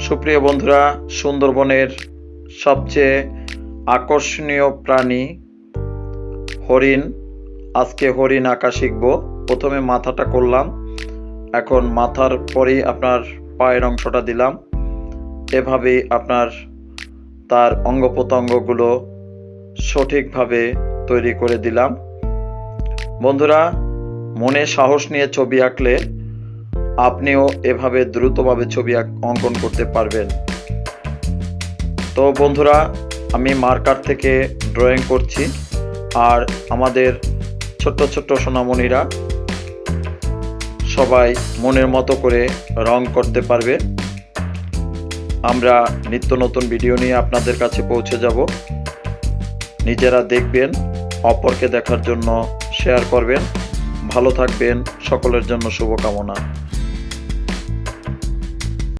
সুপ্রিয় বন্ধুরা, সুন্দরবনের সবচেয়ে আকর্ষণীয় প্রাণী হরিণ। আজকে হরিণ আঁকা শিখব। প্রথমে মাথাটা করলাম, এখন মাথার পরেই আপনার পায়ের অংশটা দিলাম। এভাবেই আপনার তার অঙ্গ প্রত্যঙ্গগুলো সঠিকভাবে তৈরি করে দিলাম। বন্ধুরা, মনে সাহস নিয়ে ছবি আঁকলে আপনিও এভাবে দ্রুতভাবে ছবি অঙ্কন করতে পারবেন। তো বন্ধুরা, আমি মার্কার থেকে ড্রয়িং করছি, আর আমাদের ছোট্ট ছোট্ট সোনামণিরা সবাই মনের মতো করে রং করতে পারবে। আমরা নিত্য নতুন ভিডিও নিয়ে আপনাদের কাছে পৌঁছে যাব। নিজেরা দেখবেন, অপরকে দেখার জন্য শেয়ার করবেন। ভালো থাকবেন, সকলের জন্য শুভকামনা।